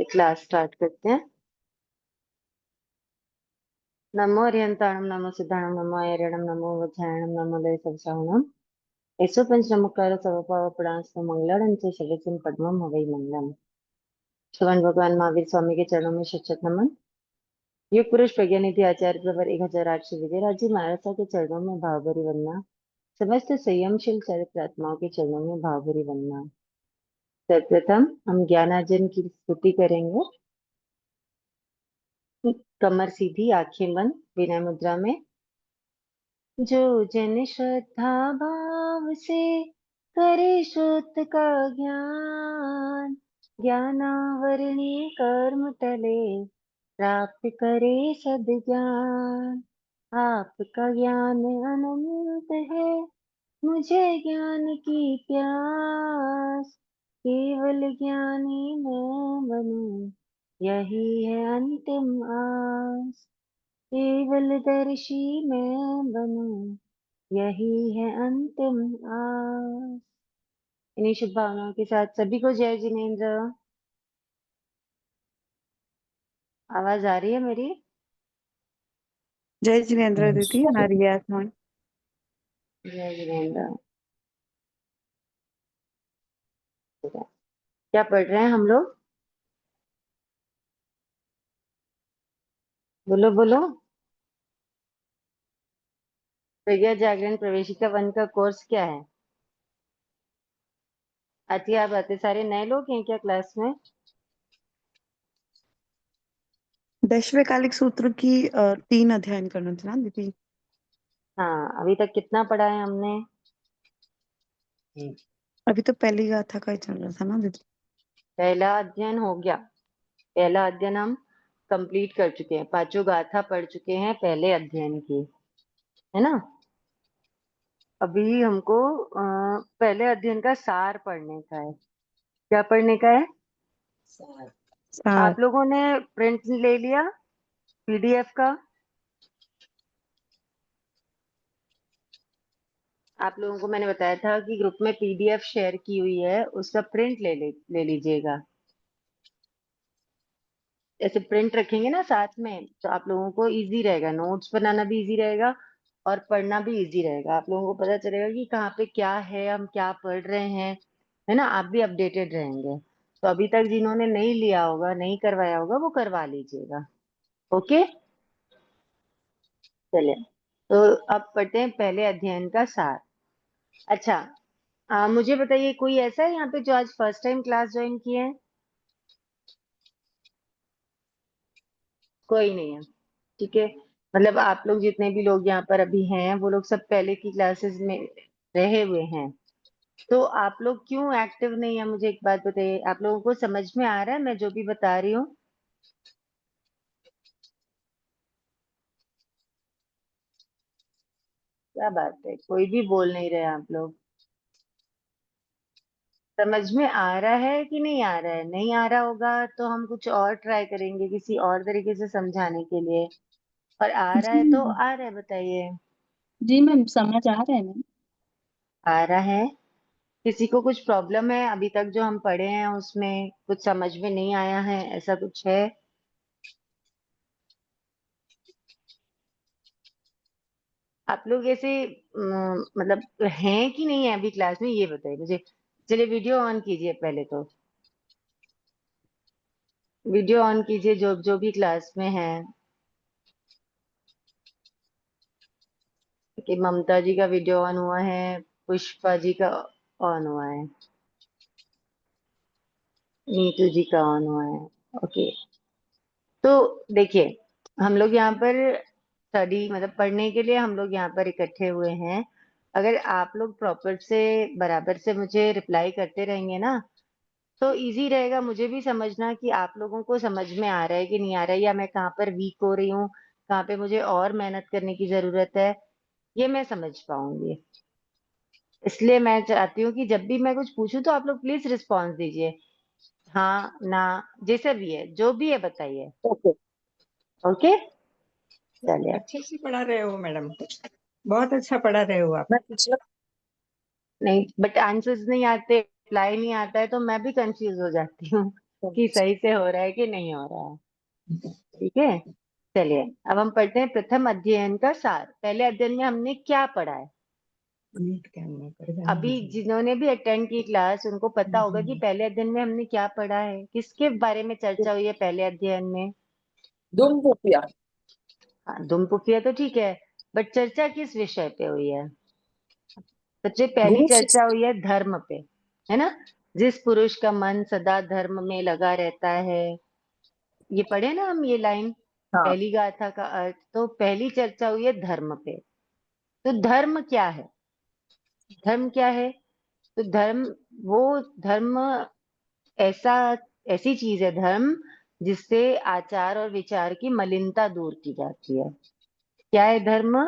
चलिए class start करते हैं। नमो अरिहंताणम नमो सिद्धाणम नमो ऐरणम नमो वज्रायणम नमो लय संसारणम ऐसो पंच नमकार सर्वपाव प्रणाम मंगलम च सर्वचिन पद्मम हवै मंगलम। श्रवण भगवान महावीर स्वामी के चरणों में शत नमन। युग पुरुष प्रज्ञानिधि आचार्य प्रवर 1008 विजयराज जी महाराज के चरणों में भावभरी वंदना। समस्त संयमशील चरित्रात्माओं के चरणों में भावभरी वंदना। सर्वप्रथम हम ज्ञानार्जन की स्तुति करेंगे। कमर सीधी, आंखें बंद, विनय मुद्रा में। जो जन श्रद्धा भाव से करे श्रुत का ज्ञान, ज्ञानावरणी कर्म तले प्राप्त करे सद्ज्ञान। आपका ज्ञान अनंत है, मुझे ज्ञान की प्यास, केवल ज्ञानी मैं बनूं, यही है अंतिम आस। केवल दर्शी मैं बनूं, यही है अंतिम आस। इन्हीं शुभ भावनाओं के साथ सभी को जय जिनेन्द्र। आवाज आ रही है मेरी? जय जिनेन्द्र दीदी, आ रही है आसमान। जय जिनेन्द्र। क्या पढ़ रहे हैं हम लोग? बोलो बोलो। प्रज्ञा जागरण प्रवेशिका 1 का कोर्स क्या है? आती आप आते सारे नए लोग हैं क्या क्लास में? दशवैकालिक सूत्र की 3 अध्ययन करना था ना दीदी। हाँ, अभी तक कितना पढ़ा है हमने? अभी तो पहली गाथा का ही चल रहा था ना दीदी। पहला अध्ययन हो गया। पहला अध्ययन हम कंप्लीट कर चुके हैं, 5 गाथा पढ़ चुके हैं पहले अध्ययन की, है ना। अभी हमको पहले अध्ययन का सार पढ़ने का है। क्या पढ़ने का है? सार। आप लोगों ने प्रिंट ले लिया पीडीएफ का? आप लोगों को मैंने बताया था कि ग्रुप में पीडीएफ शेयर की हुई है, उसका प्रिंट ले लीजिएगा। ऐसे प्रिंट रखेंगे ना साथ में, तो आप लोगों को इजी रहेगा, नोट्स बनाना भी इजी रहेगा और पढ़ना भी इजी रहेगा। आप लोगों को पता चलेगा कि कहाँ पे क्या है, हम क्या पढ़ रहे हैं, है ना। आप भी अपडेटेड रहेंगे। तो अभी तक जिन्होंने नहीं लिया होगा, नहीं करवाया होगा, वो करवा लीजिएगा। ओके, चलिए। तो अब पढ़ते हैं पहले अध्ययन का सार। अच्छा, मुझे बताइए, कोई ऐसा है यहाँ पे जो आज फर्स्ट टाइम क्लास ज्वाइन किए हैं? कोई नहीं है, ठीक है। मतलब आप लोग जितने भी लोग यहाँ पर अभी हैं, वो लोग सब पहले की क्लासेस में रहे हुए हैं। तो आप लोग क्यों एक्टिव नहीं है? मुझे एक बात बताइए, आप लोगों को समझ में आ रहा है मैं जो भी बता रही हूँ? क्या बात है, कोई भी बोल नहीं रहे आप लोग। समझ में आ रहा है कि नहीं आ रहा है? नहीं आ रहा होगा तो हम कुछ और ट्राई करेंगे, किसी और तरीके से समझाने के लिए। और आ रहा है तो आ रहा है, बताइए। जी मैम, समझ आ रहा है मैम। आ रहा है। किसी को कुछ प्रॉब्लम है अभी तक जो हम पढ़े हैं उसमें कुछ समझ में नहीं आया है, ऐसा कुछ है? आप लोग ऐसे मतलब हैं कि नहीं है अभी क्लास में, ये बताइए मुझे। चलिए वीडियो ऑन कीजिए पहले तो। वीडियो ऑन कीजिए जो जो भी क्लास में है। कि ममता जी का वीडियो ऑन हुआ है, पुष्पा जी का ऑन हुआ है, नीतू जी का ऑन हुआ है। ओके, तो देखिए, हम लोग यहाँ पर स्टडी मतलब पढ़ने के लिए हम लोग यहाँ पर इकट्ठे हुए हैं। अगर आप लोग प्रॉपर से बराबर से मुझे रिप्लाई करते रहेंगे ना, तो इजी रहेगा मुझे भी समझना कि आप लोगों को समझ में आ रहा है कि नहीं आ रहा है, या मैं कहाँ पर वीक हो रही हूँ, कहाँ पे मुझे और मेहनत करने की जरूरत है, ये मैं समझ पाऊंगी। इसलिए मैं चाहती हूँ कि जब भी मैं कुछ पूछूं तो आप लोग प्लीज रिस्पॉन्स दीजिए, हाँ ना, जैसा भी है, जो भी है बताइए। ओके ओके, चलिए। अच्छे से पढ़ा रहे हो मैडम, बहुत अच्छा पढ़ा रहे हो आप। नहीं, बट आंसर्स नहीं आते, रिप्लाई नहीं आता है, तो मैं भी कंफ्यूज हो जाती हूँ। कि सही से हो रहा है कि नहीं हो रहा है। ठीक है, चलिए अब हम पढ़ते हैं प्रथम अध्ययन का सार। पहले अध्ययन में हमने क्या पढ़ा है? म्यूट करना पड़ेगा। अभी जिन्होंने भी अटेंड की क्लास उनको पता होगा कि पहले अध्ययन में हमने क्या पढ़ा है, किसके बारे में चर्चा हुई है पहले अध्ययन में। धूमपुफिया। हाँ, धूमपुफिया तो ठीक है, बट चर्चा किस विषय पे हुई है? सबसे पहली गुरु चर्चा शिष्य। हुई है धर्म पे, है ना। जिस पुरुष का मन सदा धर्म में लगा रहता है, ये पढ़े ना हम ये लाइन, हाँ, पहली गाथा का अर्थ। तो पहली चर्चा हुई है धर्म पे। तो धर्म क्या है? धर्म क्या है? तो धर्म, वो धर्म ऐसा, ऐसी चीज है धर्म जिससे आचार और विचार की मलिनता दूर की जाती है। क्या है धर्म?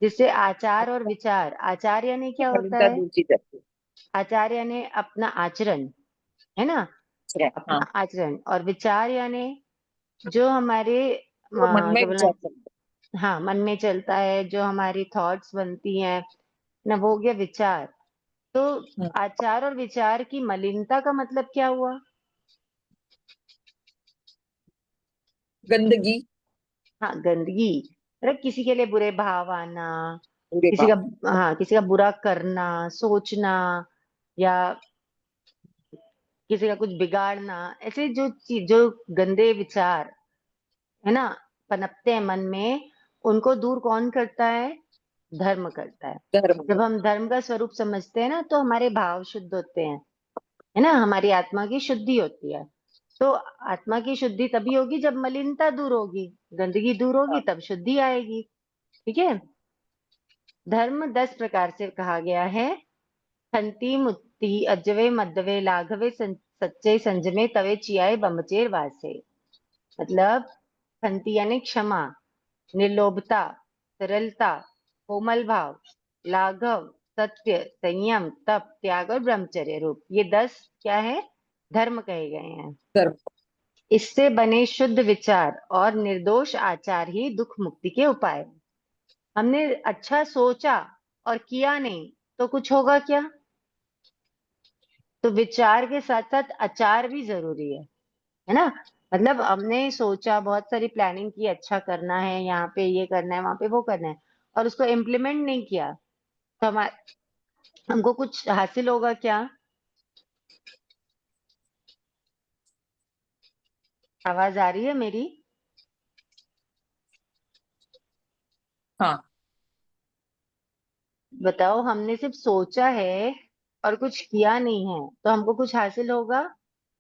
जिससे आचार और विचार, आचार यानी क्या होता मलिनता है? दूर की जाती आचार यानी अपना आचरण, है ना, है। हाँ, अपना आचरण। और विचार यानी जो हमारे वो मन में क्या बोलना, विचार चलता हाँ, मन में चलता है, जो हमारी थॉट्स बनती हैं ना, वो हो गया विचार। तो है। आचार और विचार की मलिनता का मतलब क्या हुआ? गंदगी, हाँ, गंदगी, मतलब किसी के लिए बुरे भाव आना, बुरे किसी भाव। का, हाँ, किसी का बुरा करना, सोचना, या किसी का कुछ बिगाड़ना, ऐसे जो चीज, जो गंदे विचार है ना पनपते हैं मन में, उनको दूर कौन करता है? धर्म करता है। धर्म। जब हम धर्म का स्वरूप समझते हैं ना, तो हमारे भाव शुद्ध होते हैं, है ना, हमारी आत्मा की शुद्धि होती है। तो आत्मा की शुद्धि तभी होगी जब मलिनता दूर होगी, गंदगी दूर होगी, हाँ, तब शुद्धि आएगी। ठीक है। धर्म 10 प्रकार से कहा गया है। खंती मुत्ती अजवे मद्दवे लाघवे सच्चे संजमे तवे चियाए बमचेर वासे। मतलब खंती यानी क्षमा, निर्लोभता, सरलता, कोमल भाव, लाघव, सत्य, संयम, तप, त्याग और ब्रह्मचर्य रूप, ये 10 क्या है? धर्म कहे गए हैं। धर्म। इससे बने शुद्ध विचार और निर्दोष आचार ही दुख मुक्ति के उपाय हैं। हमने अच्छा सोचा और किया नहीं तो कुछ होगा क्या? तो विचार के साथ साथ आचार भी जरूरी है ना। मतलब हमने सोचा, बहुत सारी प्लानिंग की, अच्छा करना है, यहाँ पे ये करना है, वहां पे वो करना है, और उसको इम्प्लीमेंट नहीं किया, तो हमको कुछ हासिल होगा क्या? आवाज आ रही है मेरी? हाँ, बताओ, हमने सिर्फ सोचा है और कुछ किया नहीं है, तो हमको कुछ हासिल होगा?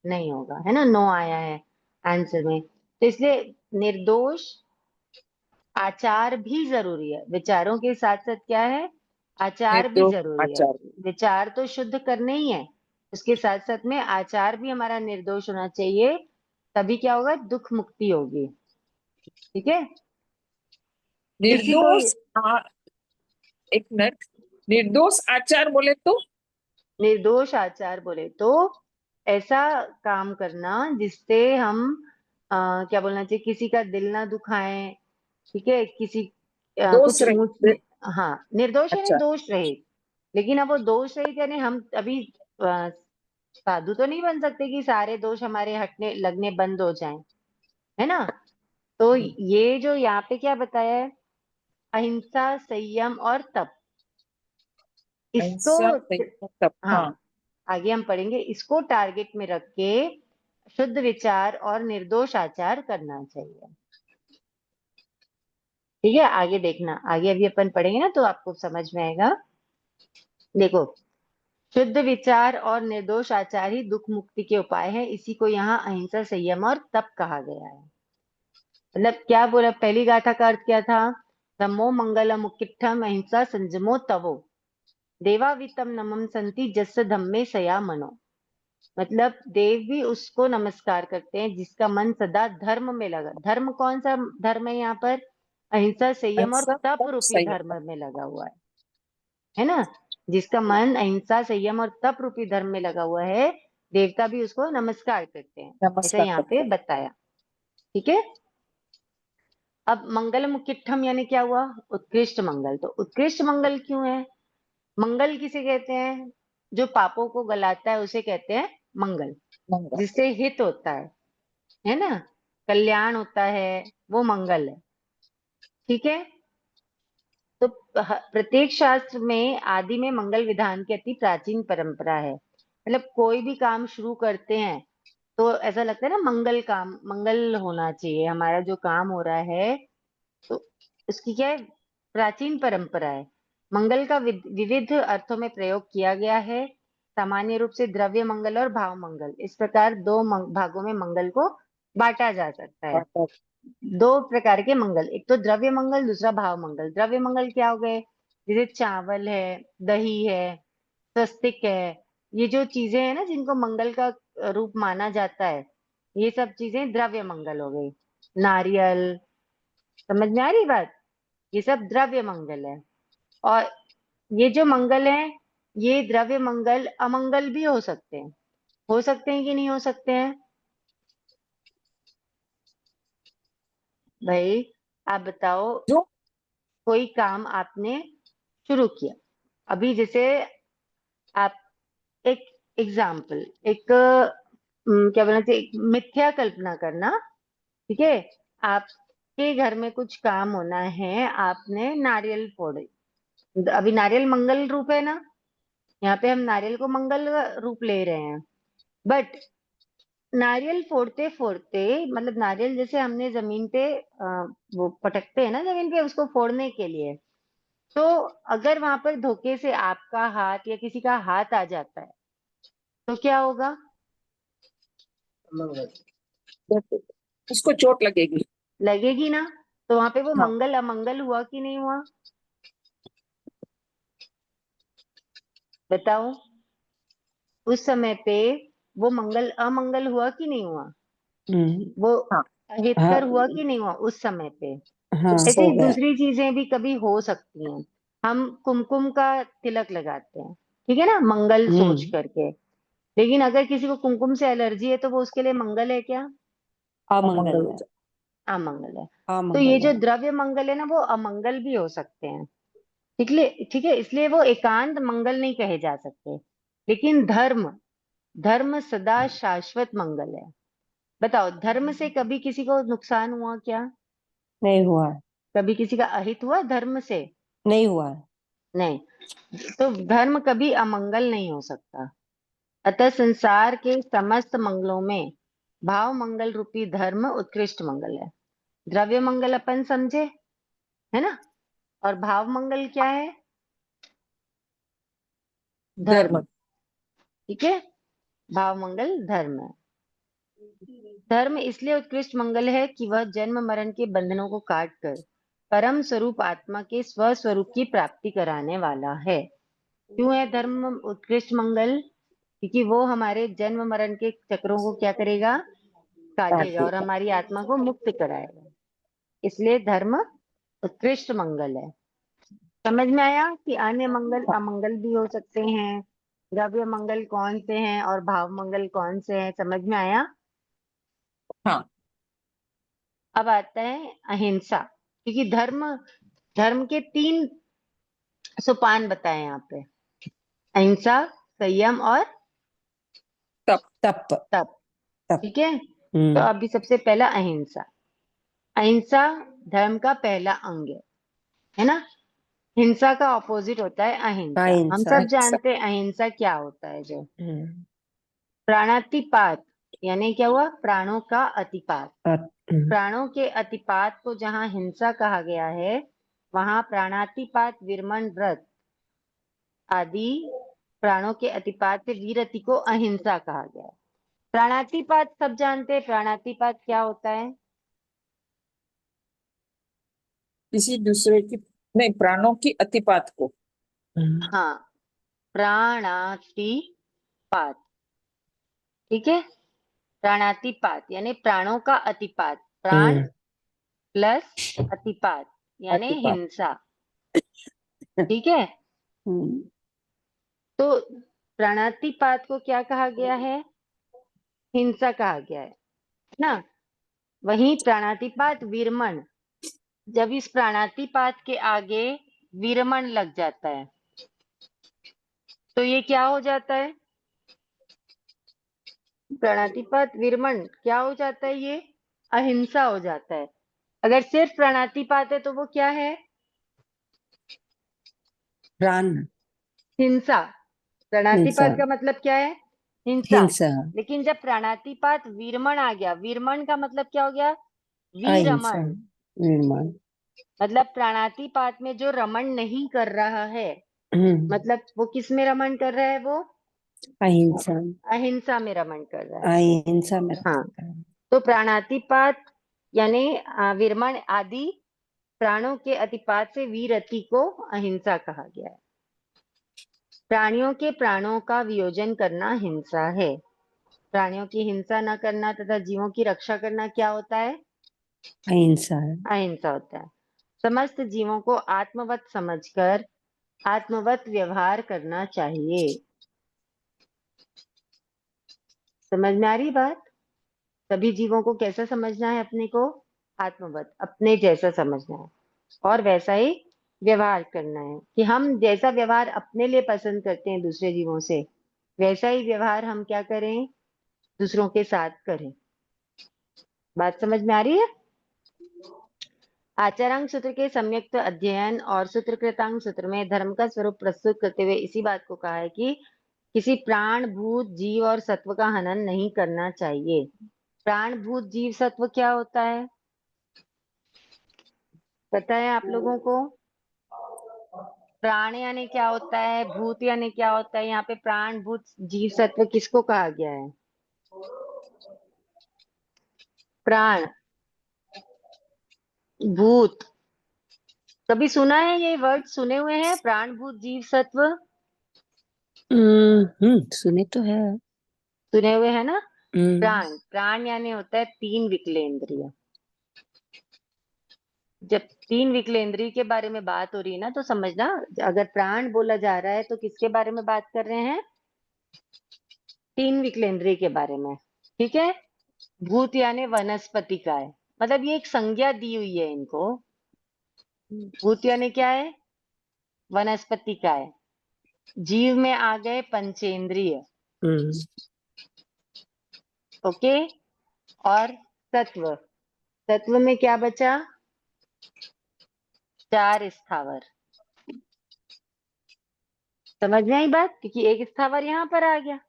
नहीं होगा, है ना। नो आया है आंसर में। तो इसलिए निर्दोष आचार भी जरूरी है। विचारों के साथ साथ क्या है? आचार भी निर्दोष जरूरी है। आचार। विचार तो शुद्ध करने ही है, उसके साथ साथ में आचार भी हमारा निर्दोष होना चाहिए, तभी क्या होगा? दुख मुक्ति होगी। ठीक है। इसी को निर्दोष एक मिनट। निर्दोष आचार बोले तो? निर्दोष आचार बोले तो ऐसा काम करना जिससे हम क्या बोलना चाहिए, किसी का दिल ना दुखाएं। ठीक है, किसी दोष कुछ रहित हाँ, निर्दोष यानी आचार। दोष रहित। लेकिन अब वो दोष रहित यानी हम अभी अ, साधु तो नहीं बन सकते कि सारे दोष हमारे हटने लगने बंद हो जाएं, है ना। तो ये जो यहाँ पे क्या बताया है, अहिंसा, संयम और तप, इसको अहिंसा, संयम, तप। हाँ, हाँ। आगे हम पढ़ेंगे, इसको टारगेट में रख के शुद्ध विचार और निर्दोष आचार करना चाहिए। ठीक है, आगे देखना, आगे अभी अपन पढ़ेंगे ना तो आपको समझ में आएगा। देखो, शुद्ध विचार और निर्दोष आचार ही दुख मुक्ति के उपाय है, इसी को यहाँ अहिंसा, संयम और तप कहा गया है। मतलब क्या बोला, पहली गाथा का अर्थ क्या था? धम्मो मंगलम मुक्तिठम अहिंसा संयमो तवो देवावितम नमम संति जस्य धम्मे सया मनो। मतलब देव भी उसको नमस्कार करते हैं जिसका मन सदा धर्म में लगा। धर्म कौन सा धर्म है यहाँ पर? अहिंसा, संयम और अहिंसा, तप तप, रूपी संयम। धर्म में लगा हुआ है ना। जिसका मन अहिंसा, संयम और तप रूपी धर्म में लगा हुआ है, देवता भी उसको नमस्कार करते हैं, ऐसा नमस्कार यहाँ पे करते हैं। बताया। ठीक है। अब मंगल मुकिट्ठम यानी क्या हुआ? उत्कृष्ट मंगल। तो उत्कृष्ट मंगल क्यों है? मंगल किसे कहते हैं? जो पापों को गलाता है उसे कहते हैं मंगल, मंगल। जिससे हित होता है ना, कल्याण होता है, वो मंगल है। ठीक है। तो प्रत्येक शास्त्र में आदि में मंगल विधान की अति प्राचीन परंपरा है। मतलब कोई भी काम शुरू करते हैं तो ऐसा लगता है ना, मंगल काम, मंगल होना चाहिए, हमारा जो काम हो रहा है तो उसकी क्या है, प्राचीन परंपरा है। मंगल का विविध अर्थों में प्रयोग किया गया है। सामान्य रूप से द्रव्य मंगल और भाव मंगल, इस प्रकार दो भागों में मंगल को बांटा जा सकता है। दो प्रकार के मंगल, एक तो द्रव्य मंगल, दूसरा भाव मंगल। द्रव्य मंगल क्या हो गए, जैसे चावल है, दही है, स्वस्तिक है, ये जो चीजें हैं ना जिनको मंगल का रूप माना जाता है, ये सब चीजें द्रव्य मंगल हो गई। नारियल, समझ में आ रही बात, ये सब द्रव्य मंगल है। और ये जो मंगल है, ये द्रव्य मंगल अमंगल भी हो सकते हैं। हो सकते हैं कि नहीं हो सकते हैं भाई, आप बताओ। जो कोई काम आपने शुरू किया, अभी जैसे आप, एक एग्जाम्पल, एक क्या बोलना चाहिए, एक मिथ्या कल्पना करना। ठीक है। आपके घर में कुछ काम होना है, आपने नारियल फोड़े, अभी नारियल मंगल रूप है ना, यहाँ पे हम नारियल को मंगल रूप ले रहे हैं। बट नारियल फोड़ते फोड़ते, मतलब नारियल जैसे हमने जमीन पे वो पटकते हैं ना जमीन पे उसको फोड़ने के लिए, तो अगर वहां पर धोखे से आपका हाथ या किसी का हाथ आ जाता है तो क्या होगा, उसको चोट लगेगी। लगेगी ना। तो वहां पे वो हाँ। मंगल अमंगल हुआ कि नहीं हुआ, बताओ। उस समय पे वो मंगल अमंगल हुआ कि नहीं हुआ, वो हाँ। अहितकर हुआ कि नहीं हुआ उस समय पे। हाँ ऐसे हो ही गया। दूसरी चीजें भी कभी हो सकती हैं। हम कुमकुम का तिलक लगाते हैं, ठीक है ना, मंगल सोच करके। लेकिन अगर किसी को कुमकुम से एलर्जी है तो वो उसके लिए मंगल है क्या, अमंगल मंगल हो है। जाए। अमंगल है। तो ये अमंगल जो है। द्रव्य मंगल है ना, वो अमंगल भी हो सकते हैं। ठीक है, इसलिए वो एकांत मंगल नहीं कहे जा सकते। लेकिन धर्म, धर्म सदा शाश्वत मंगल है। बताओ, धर्म से कभी किसी को नुकसान हुआ क्या, नहीं हुआ है। कभी किसी का अहित हुआ धर्म से, नहीं हुआ है। नहीं। तो धर्म कभी अमंगल नहीं हो सकता। अतः संसार के समस्त मंगलों में भाव मंगल रूपी धर्म उत्कृष्ट मंगल है। द्रव्य मंगल अपन समझे, है ना, और भाव मंगल क्या है, धर्म। धर्म। ठीक है, भाव मंगल धर्म है। धर्म इसलिए उत्कृष्ट मंगल है कि वह जन्म मरण के बंधनों को काट कर परम स्वरूप आत्मा के स्वस्वरूप की प्राप्ति कराने वाला है। क्यों है धर्म उत्कृष्ट मंगल, क्योंकि वो हमारे जन्म मरण के चक्रों को क्या करेगा, काटेगा और हमारी आत्मा को मुक्त कराएगा। इसलिए धर्म उत्कृष्ट मंगल है। समझ में आया कि अन्य मंगल अमंगल भी हो सकते हैं, द्रव्य मंगल कौन से हैं और भाव मंगल कौन से हैं, समझ में आया। हाँ। अब आता है अहिंसा, क्योंकि धर्म, धर्म के 3 सोपान बताए यहाँ पे, अहिंसा, संयम और तप। तप। तप। तप। ठीक है। तो अभी सबसे पहला अहिंसा। अहिंसा धर्म का पहला अंग है ना। हिंसा का ऑपोजिट होता है अहिंसा। हम अहिंसा। सब जानते हैं अहिंसा क्या होता है, जो हम्म। प्राणातिपात, यानी क्या हुआ, प्राणों का अतिपात। हम्म। प्राणों के अतिपात को जहां हिंसा कहा गया है, वहां प्राणातिपात, विरमण, व्रत आदि प्राणों के अतिपात से वीरति को अहिंसा कहा गया है। प्राणातिपात सब जानते हैं, प्राणातिपात क्या होता है, किसी दूसरे की, नहीं, प्राणों की अतिपात को। हाँ, प्राणातिपात। ठीक है, प्राणातिपात यानी प्राणों का अतिपात, प्राण प्लस अतिपात यानी अतिपात। हिंसा। ठीक है। हम्म। तो प्राणातिपात को क्या कहा गया है, हिंसा कहा गया है ना। वहीं प्राणातिपात विरमण, जब इस प्राणातिपात के आगे विरमण लग जाता है तो ये क्या हो जाता है, प्राणातिपात विरमण क्या हो जाता है? ये अहिंसा हो जाता है। अगर सिर्फ प्राणातिपात है तो वो क्या है? प्राण, हिंसा। हिंसा, प्राणातिपात का मतलब क्या है? हिंसा। हिंसा, लेकिन जब प्राणातिपात विरमण आ गया, विरमण का मतलब क्या हो गया? अहिंसा, विरमण। निर्माण। मतलब प्राणातिपात में जो रमण नहीं कर रहा है, मतलब वो किस में रमण कर रहा है? वो अहिंसा, अहिंसा में रमण कर रहा है। अहिंसा में हाँ, रखा है। तो प्राणातिपात यानी विरमण आदि प्राणों के अतिपात से वीरति को अहिंसा कहा गया है। प्राणियों के प्राणों का वियोजन करना हिंसा है। प्राणियों की हिंसा न करना तथा जीवों की रक्षा करना क्या होता है? अहिंसा है। अहिंसा होता है। समस्त जीवों को आत्मवत समझकर आत्मवत व्यवहार करना चाहिए। समझ में आ रही बात? सभी जीवों को कैसा समझना है? अपने को आत्मवत, अपने जैसा समझना है और वैसा ही व्यवहार करना है कि हम जैसा व्यवहार अपने लिए पसंद करते हैं दूसरे जीवों से, वैसा ही व्यवहार हम क्या करें? दूसरों के साथ करें। बात समझ में आ रही है? आचारांग सूत्र के संयुक्त अध्ययन और सूत्रकृतांग सूत्र में धर्म का स्वरूप प्रस्तुत करते हुए इसी बात को कहा है कि किसी प्राणभूत जीव और सत्व का हनन नहीं करना चाहिए। प्राणभूत जीव सत्व क्या होता है? पता है आप लोगों को? प्राण यानी क्या होता है? भूत यानी क्या होता है? यहाँ पे प्राणभूत जीव सत्व किसको कहा गया है? प्राण भूत। कभी सुना है ये वर्ड? सुने हुए हैं प्राणभूत जीव सत्व? सुने तो है। सुने हुए है ना? हम्म, प्राण, प्राण यानी होता है तीन विकलेंद्रिय। जब तीन विकलेंद्रिय के बारे में बात हो रही है ना, तो समझना, अगर प्राण बोला जा रहा है तो किसके बारे में बात कर रहे हैं? तीन विकलेंद्रिय के बारे में। ठीक है। भूत यानी वनस्पति का है, मतलब ये एक संज्ञा दी हुई है इनको। भूत यानी क्या है? वनस्पति का है। जीव में आ गए पंचेंद्रिय। हम्म, ओके। और तत्व, तत्व में क्या बचा? चार स्थावर। समझ में आई बात? क्योंकि एक स्थावर यहाँ पर आ गया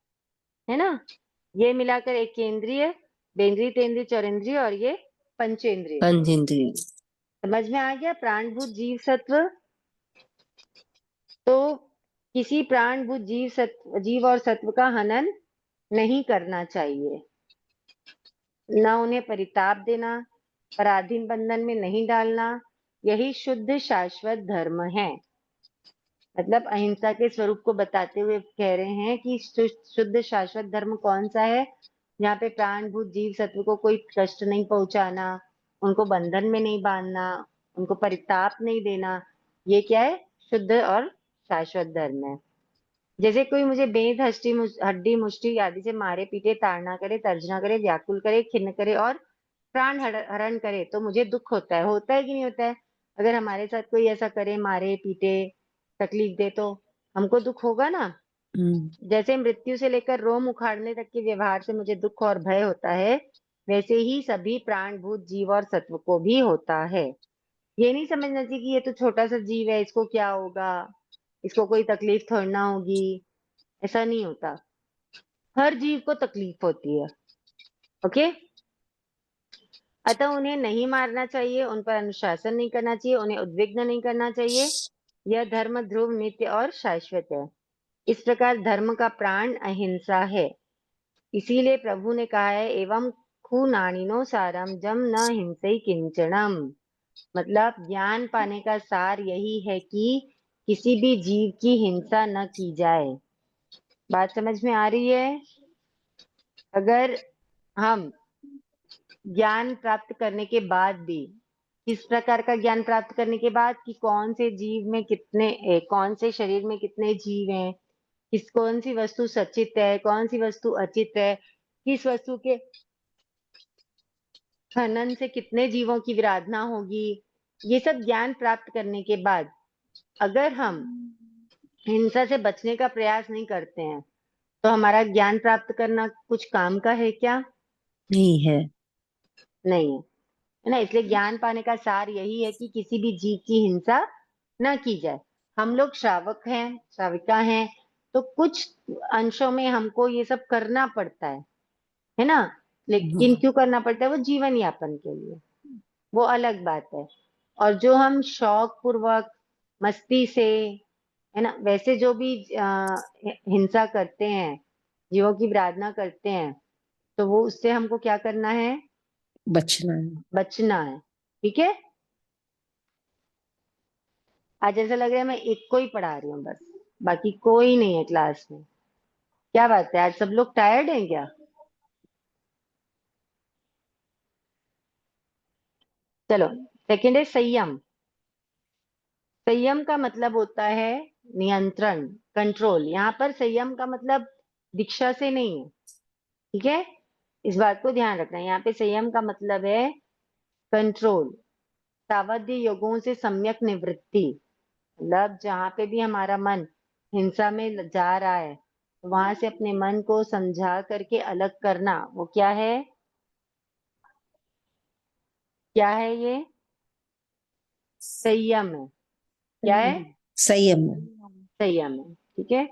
है ना। ये मिलाकर एक केंद्रीय, बेंद्रीय, तेंद्रीय, चौरेंद्रीय और ये पंचेंद्रिय। पंचेंद्रिय। समझ में आ गया? प्राणभूत जीव सत्व। तो किसी प्राणभूत जीव और सत्व का हनन नहीं करना चाहिए, न उन्हें परिताप देना, पराधीन बंधन में नहीं डालना। यही शुद्ध शाश्वत धर्म है। मतलब अहिंसा के स्वरूप को बताते हुए कह रहे हैं कि शुद्ध शाश्वत धर्म कौन सा है? जहाँ पे प्राणभूत जीव सत्व को कोई कष्ट नहीं पहुंचाना, उनको बंधन में नहीं बांधना, उनको परिताप नहीं देना। ये क्या है? शुद्ध और शाश्वत धर्म है। जैसे कोई मुझे बेद हड्डी मुष्टि आदि से मारे पीटे, ताड़ना करे, तर्जना करे, व्याकुल करे, खिन्न करे और प्राण हरण करे तो मुझे दुख होता है। होता है कि नहीं होता है? अगर हमारे साथ कोई ऐसा करे, मारे पीटे, तकलीफ दे, तो हमको दुख होगा ना। जैसे मृत्यु से लेकर रोम उखाड़ने तक के व्यवहार से मुझे दुख और भय होता है, वैसे ही सभी प्राणभूत जीव और सत्व को भी होता है। ये नहीं समझना चाहिए कि ये तो छोटा सा जीव है, इसको क्या होगा, इसको कोई तकलीफ थोड़ी ना होगी। ऐसा नहीं होता, हर जीव को तकलीफ होती है। ओके। अतः उन्हें नहीं मारना चाहिए, उन पर अनुशासन नहीं करना चाहिए, उन्हें उद्विग्न नहीं करना चाहिए। यह धर्म ध्रुव, नित्य और शाश्वत है। इस प्रकार धर्म का प्राण अहिंसा है। इसीलिए प्रभु ने कहा है, एवं खूनानिनो सारम जम न हिंसई किंचनम। मतलब ज्ञान पाने का सार यही है कि किसी भी जीव की हिंसा न की जाए। बात समझ में आ रही है? अगर हम ज्ञान प्राप्त करने के बाद भी, किस प्रकार का ज्ञान प्राप्त करने के बाद कि कौन से जीव में कितने कौन से शरीर में कितने जीव हैं, कौन सी वस्तु सचित है, कौन सी वस्तु अचित है, किस वस्तु के खनन से कितने जीवों की विराधना होगी, ये सब ज्ञान प्राप्त करने के बाद अगर हम हिंसा से बचने का प्रयास नहीं करते हैं तो हमारा ज्ञान प्राप्त करना कुछ काम का है क्या? नहीं है। नहीं है ना। इसलिए ज्ञान पाने का सार यही है कि किसी भी जीव की हिंसा न की जाए। हम लोग श्रावक हैं, श्राविका हैं, तो कुछ अंशों में हमको ये सब करना पड़ता है ना। लेकिन क्यों करना पड़ता है? वो जीवन यापन के लिए, वो अलग बात है। और जो हम शौक पूर्वक मस्ती से, है ना, वैसे जो भी हिंसा करते हैं, जीवों की विराधना करते हैं, तो वो उससे हमको क्या करना है? बचना है। बचना है। ठीक है। आज ऐसा लग रहा है मैं एक को ही पढ़ा रही हूँ बस, बाकी कोई नहीं है क्लास में। क्या बात है, आज सब लोग टायर्ड हैं क्या? चलो, सेकंड है संयम। संयम का मतलब होता है नियंत्रण, कंट्रोल। यहाँ पर संयम का मतलब दीक्षा से नहीं है। ठीक है, इस बात को ध्यान रखना। यहाँ पे संयम का मतलब है कंट्रोल, सावध्य योगों से सम्यक निवृत्ति। मतलब जहां पे भी हमारा मन हिंसा में जा रहा है, तो वहां से अपने मन को समझा करके अलग करना, वो क्या है? क्या है ये? संयम है। क्या है? संयम। संयम है। ठीक है।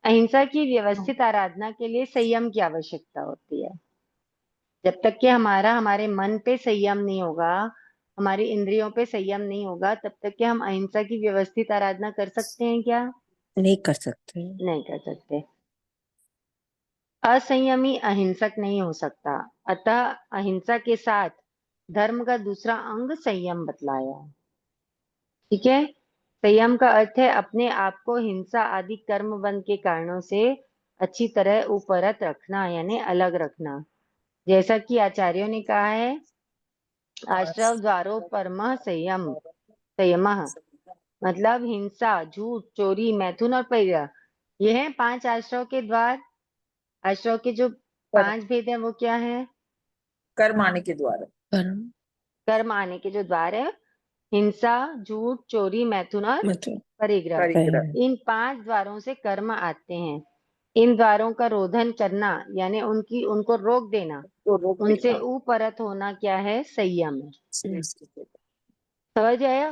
अहिंसा की व्यवस्थित आराधना के लिए संयम की आवश्यकता होती है। जब तक कि हमारे मन पे संयम नहीं होगा, हमारी इंद्रियों पे संयम नहीं होगा, तब तक कि हम अहिंसा की व्यवस्थित आराधना कर सकते हैं क्या? नहीं कर सकते। नहीं कर सकते। असंयमी अहिंसक नहीं हो सकता। अतः अहिंसा के साथ धर्म का दूसरा अंग संयम बतलाया है। ठीक है। संयम का अर्थ है अपने आप को हिंसा आदि कर्म बंध के कारणों से अच्छी तरह उपरत रखना, यानी अलग रखना। जैसा कि आचार्यों ने कहा है, आश्रव द्वारो परमः संयम, संयमः, मतलब हिंसा, झूठ, चोरी, मैथुन और परिग्रह, ये हैं 5 आश्रव के द्वार। आश्रव के जो 5 भेद हैं वो क्या है? कर्म आने के द्वारा। कर्म आने के जो द्वार है, हिंसा, झूठ, चोरी, मैथुन और मतलब परिग्रह। परिग्रह। इन 5 द्वारों से कर्म आते हैं। इन द्वारों का रोधन करना, यानी उनको रोक देना, तो रोक उनसे देना। उपरत होना क्या है? संयम है। संयम। समझ आया?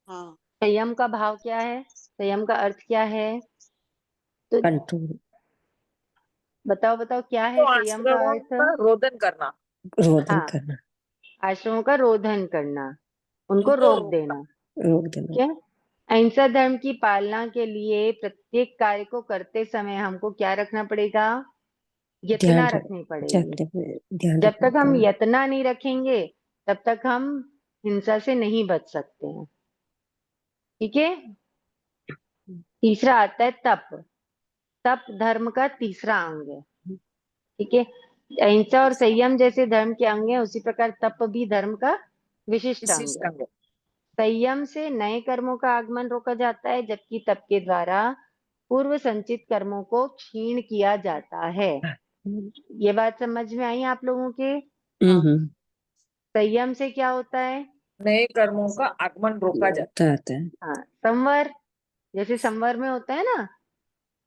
हाँ। संयम का भाव क्या है? संयम का अर्थ क्या है? तो कंट्रोल, बताओ बताओ, क्या है तो संयम का आश्रमों अर्थ? का रोदन करना। रोदन हाँ, करना, आश्रमों का रोधन करना, उनको उनको रोक रोकना। देना। रोक देना। ठीक है। अहिंसा धर्म की पालना के लिए प्रत्येक कार्य को करते समय हमको क्या रखना पड़ेगा? यतना रखनी पड़ेगी। ध्यान जब रखना तक हम पड़ेगा। यतना नहीं रखेंगे, तब तक हम हिंसा से नहीं बच सकते हैं। ठीक है। तीसरा आता है तप। तप धर्म का तीसरा अंग है। ठीक है। अहिंसा और संयम जैसे धर्म के अंग हैं, उसी प्रकार तप भी धर्म का विशिष्ट अंग विशिष्ट है। अंग। संयम से नए कर्मों का आगमन रोका जाता है, जबकि तप के द्वारा पूर्व संचित कर्मों को क्षीण किया जाता है। ये बात समझ में आई आप लोगों के? हम्म। संयम से क्या होता है? नए कर्मों का आगमन रोका जाता आता है। हाँ, संवर। जैसे संवर में होता है ना,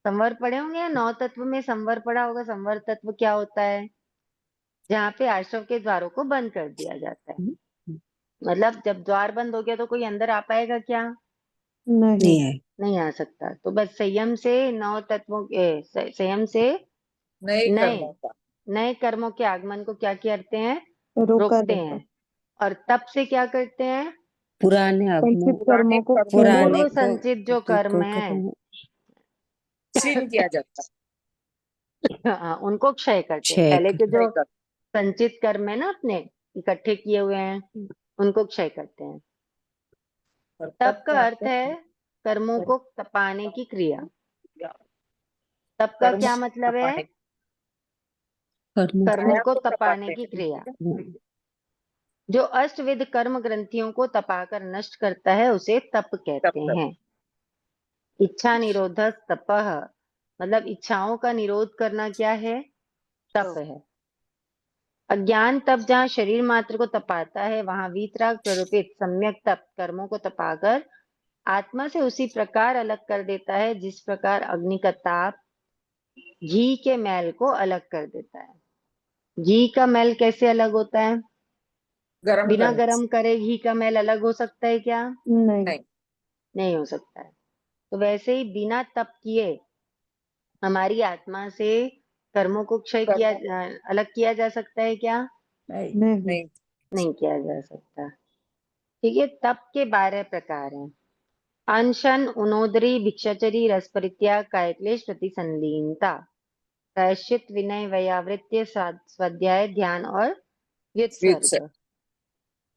संवर पढ़े होंगे, या 9 तत्व में संवर पढ़ा होगा। संवर तत्व क्या होता है? जहाँ पे आश्रम के द्वारों को बंद कर दिया जाता है। मतलब जब द्वार बंद हो गया तो कोई अंदर आ पाएगा क्या? नहीं। नहीं है। नहीं आ सकता। तो बस संयम से 9 तत्वों के संयम से नए नए कर्मों का। नए कर्मों के आगमन को क्या करते हैं? रोका रोकते जाता। हैं। और तप से क्या करते हैं? पुराने संचित आगमन, कर्मों को पुराने पूर्व को संचित जो कर्म है, क्षीण किया जाता है। हाँ, उनको क्षय करते हैं। क्षय पहले के नए जो कर्म। संचित कर्म है ना, अपने इकट्ठे किए हुए हैं, उनको क्षय करते हैं। और तप तब का क्या अर्थ आता है है? कर्मों को तपाने की क्रिया। तप का कर्म क्या मतलब है? तपाने। कर्म कर्मों छाया को को तपाने तपाते की हैं। क्रिया। जो अष्टविध कर्म ग्रंथियों को तपाकर नष्ट करता है, उसे तप तब कहते तक हैं। इच्छा निरोधक तपः, मतलब इच्छाओं का निरोध करना क्या है? तप है। अज्ञान तप जहाँ शरीर मात्र को तपाता है, वहां वीतराग प्ररूपित सम्यक तप कर्मों को तपाकर आत्मा से उसी प्रकार अलग कर देता है, जिस प्रकार अग्नि का ताप घी के मैल को अलग कर देता है। घी का मैल कैसे अलग होता है? गरम बिना करने से। गरम करे घी का मैल अलग हो सकता है क्या? नहीं। नहीं। नहीं हो सकता है। तो वैसे ही बिना तप किए हमारी आत्मा से कर्मों को क्षय किया कर्मों अलग किया जा सकता है क्या? नहीं। नहीं। नहीं। नहीं किया जा सकता। ठीक है, तप के 12 प्रकार हैं। अनशन, उनोदरी, भिक्षाचरी, रस परित्याग, कायक्लेश, प्रतिसंलीनता, प्रायश्चित, विनय, वैयावृत्य, स्वाध्याय, ध्यान और व्युत्सर्ग। व्युत्सर्ग।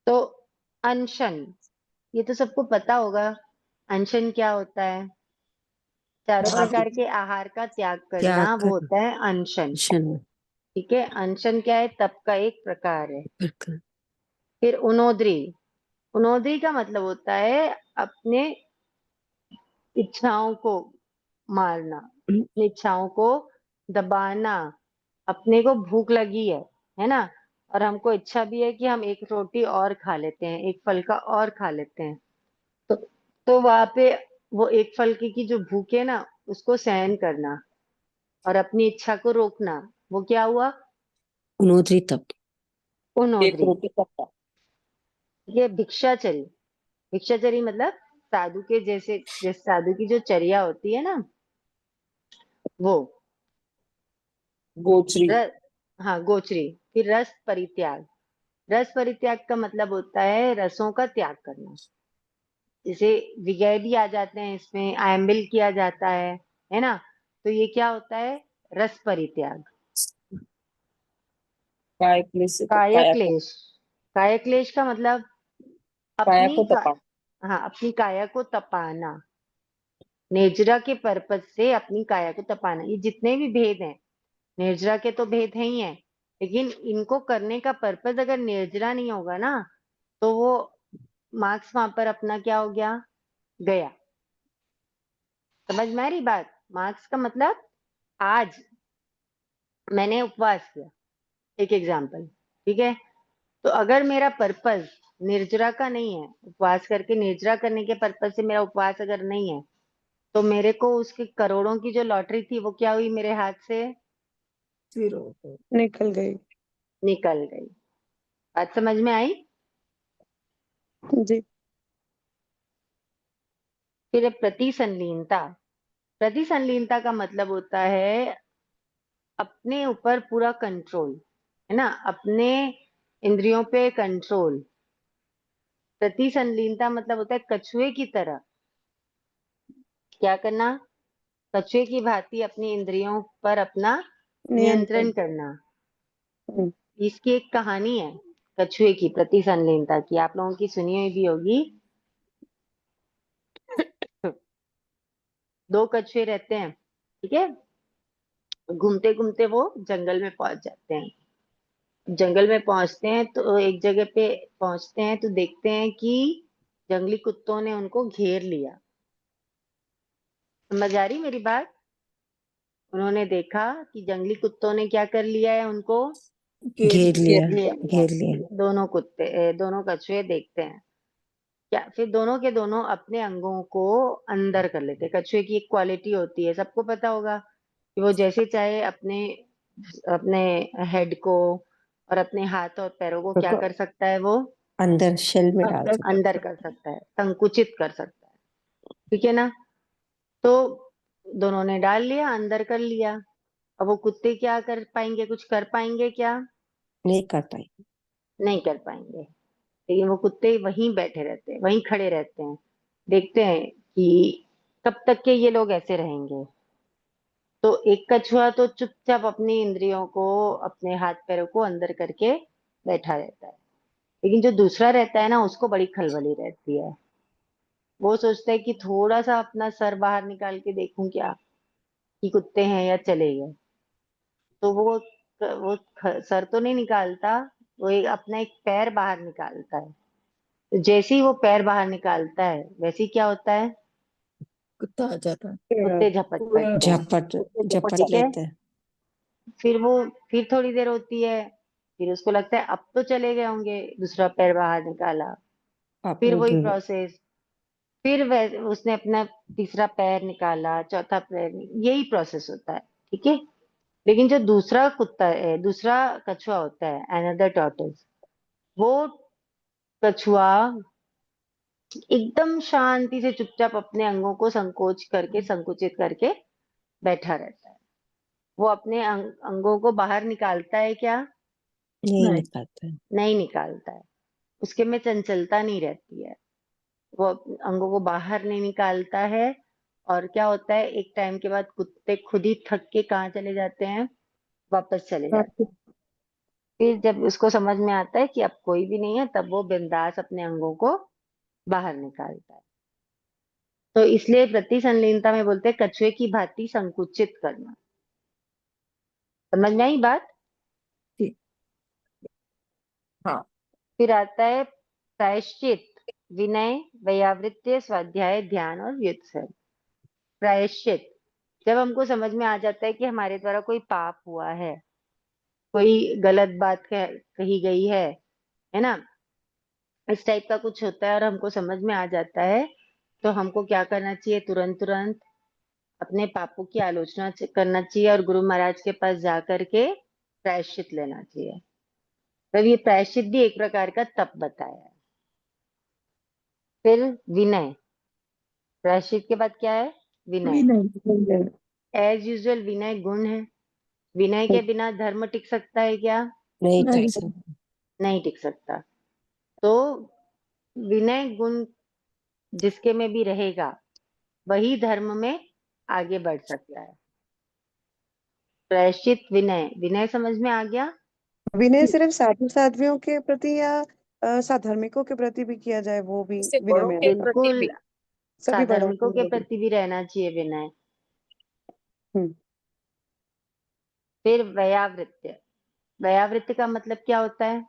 तो अनशन, ये तो सबको पता होगा। अनशन क्या होता है? चारों हाँ, प्रकार के आहार का त्याग त्याग करना, वो कर होता है अनशन। शन ठीक है, अनशन क्या है? तप का एक प्रकार है। प्रकार। फिर उनोदरी, उनोदरी का मतलब होता है अपने इच्छाओं को मारना, अपनी इच्छाओं को दबाना। अपने को भूख लगी है ना, और हमको इच्छा भी है कि हम एक रोटी और खा लेते हैं, एक फल का और खा लेते हैं। तो वहां पे वो एक फल की जो भूख है ना, उसको सहन करना और अपनी इच्छा को रोकना, वो क्या हुआ? उनोदरी तप। एक उनोदरी। रोटी का। ये भिक्षाचरी, भिक्षाचरी मतलब साधु के जैसे साधु की जो चर्या होती है ना, वो गोचरी। र, हाँ गोचरी। फिर रस परित्याग, रस परित्याग का मतलब होता है रसों का त्याग करना। जैसे विगैडी आ जाते हैं, इसमें आयम्बिल किया जाता है ना। तो ये क्या होता है? रस परित्याग। काय क्लेश से तो काया क्लेश, काया क्लेश का मतलब काया अपनी को तपा। हाँ, अपनी काया को तपाना, निर्जरा के पर्पज से अपनी काया को तपाना। ये जितने भी भेद हैं, निर्जरा के तो भेद है ही है, लेकिन इनको करने का पर्पज अगर निर्जरा नहीं होगा ना, तो वो मार्क्स वहां पर अपना क्या हो गया? गया। समझ में आ रही बात? मार्क्स का मतलब आज मैंने उपवास किया, एक एग्जाम्पल। ठीक है, तो अगर मेरा पर्पज निर्जरा का नहीं है, उपवास करके निर्जरा करने के पर्पज से मेरा उपवास अगर नहीं है, तो मेरे को उसके करोड़ों की जो लॉटरी थी वो क्या हुई? मेरे हाथ से जीरो। निकल गई। निकल गई। बात समझ में आई? जी। फिर प्रतिसंलीनता, प्रतिसंलीनता का मतलब होता है अपने ऊपर पूरा कंट्रोल, है ना, अपने इंद्रियों पे कंट्रोल। प्रतिसंलीनता मतलब होता है कछुए की तरह क्या करना? कछुए की भांति अपनी इंद्रियों पर अपना नियंत्रण। नियंत्रण करना। हम्म। इसकी एक कहानी है कछुए की, प्रतिसंलीनता की, आप लोगों की सुनी हुई भी होगी। दो कछुए रहते हैं, ठीक है, घूमते घूमते वो जंगल में पहुंच जाते हैं। जंगल में पहुंचते हैं तो एक जगह पे पहुंचते हैं तो देखते हैं कि जंगली कुत्तों ने उनको घेर लिया। समझ आ रही मेरी बात? उन्होंने देखा कि जंगली कुत्तों ने क्या कर लिया है, उनको घेर लिया। घेर लिया। घेर लिया। दोनों दोनों कछुए देखते हैं क्या, फिर दोनों के दोनों अपने अंगों को अंदर कर लेते हैं। कछुए की एक क्वालिटी होती है, सबको पता होगा, कि वो जैसे चाहे अपने अपने हेड को और अपने हाथ और पैरों को क्या उसको कर सकता है? वो अंदर शेल में डाल सकते। अंदर कर सकता है, संकुचित कर सकता है। ठीक है ना? तो दोनों ने डाल लिया, अंदर कर लिया। अब वो कुत्ते क्या कर पाएंगे? कुछ कर पाएंगे क्या? नहीं कर पाई। नहीं कर पाएंगे। लेकिन वो कुत्ते वहीं बैठे रहते हैं, वहीं खड़े रहते हैं, देखते हैं कि कब तक के ये लोग ऐसे रहेंगे। तो एक कछुआ तो चुपचाप अपनी इंद्रियों को, अपने हाथ पैरों को अंदर करके बैठा रहता है, लेकिन जो दूसरा रहता है ना, उसको बड़ी खलबली रहती है। वो सोचता है कि थोड़ा सा अपना सर बाहर निकाल के देखूं क्या, कि कुत्ते हैं या चले गए। तो सर तो नहीं निकालता, वो अपना एक पैर बाहर निकालता है। तो जैसे ही वो पैर बाहर निकालता है, वैसे ही क्या होता है? कुत्ता आ जाता है। कुत्ते झपट पड़ते हैं। झपट झपट ठीक है, लेते हैं। फिर थोड़ी देर होती है, फिर उसको लगता है अब तो चले गए होंगे, दूसरा पैर बाहर निकाला, आप फिर वो वही भी प्रोसेस, फिर उसने अपना तीसरा पैर निकाला, चौथा पैर यही प्रोसेस होता है। ठीक है। लेकिन जो दूसरा कुत्ता है, दूसरा कछुआ होता है, अनदर टॉर्टोइज, वो कछुआ एकदम शांति से चुपचाप अपने अंगों को संकुचित करके बैठा रहता है। वो अपने अंगों को बाहर निकालता है क्या? नहीं नहीं। निकालता है। नहीं निकालता है। उसके में चंचलता नहीं रहती है। वो अपने अंगों को बाहर नहीं निकालता है। और क्या होता है, एक टाइम के बाद कुत्ते खुद ही थक के कहाँ चले जाते हैं? वापस चले जाते हैं। फिर जब उसको समझ में आता है कि अब कोई भी नहीं है, तब वो बिंदास अपने अंगों को बाहर निकालता है। तो इसलिए प्रति संलीनता में बोलते हैं कछुए की भांति संकुचित करना। समझ में आई बात? ठीक। हाँ। फिर आता है प्रायश्चित, विनय, वैयावृत्य, स्वाध्याय, ध्यान और व्युत्सर्ग। प्रायश्चित, जब हमको समझ में आ जाता है कि हमारे द्वारा कोई पाप हुआ है, कोई गलत बात कही गई है ना, इस टाइप का कुछ होता है और हमको समझ में आ जाता है, तो हमको क्या करना चाहिए? तुरंत तुरंत अपने पापों की आलोचना करना चाहिए और गुरु महाराज के पास जा करके प्रायश्चित लेना चाहिए। तब ये प्रायश्चित भी एक प्रकार का तप बताया है। फिर विनय, प्रायश्चित के बाद क्या है? विनय। विनय। एज यूजुअल विनय गुण है। विनय के बिना धर्म टिक सकता है क्या? नहीं नहीं। कर सकता। नहीं टिक सकता। तो विनय गुण जिसके में भी रहेगा, वही धर्म में आगे बढ़ सकता है। प्रायश्चित, विनय। विनय समझ में आ गया? विनय सिर्फ साधु साध्वियों के प्रति या साधर्मिकों के प्रति भी किया जाए, वो भी इससे विनय बड़ों में के आता है। प्रति बिल्कुल, भी। सभी बड़ों साधर्मिकों के को। प्रति भी रहना चाहिए विनय। हम्म। फिर वयावृत्य। वयावृत्य का मतलब क्या होता है?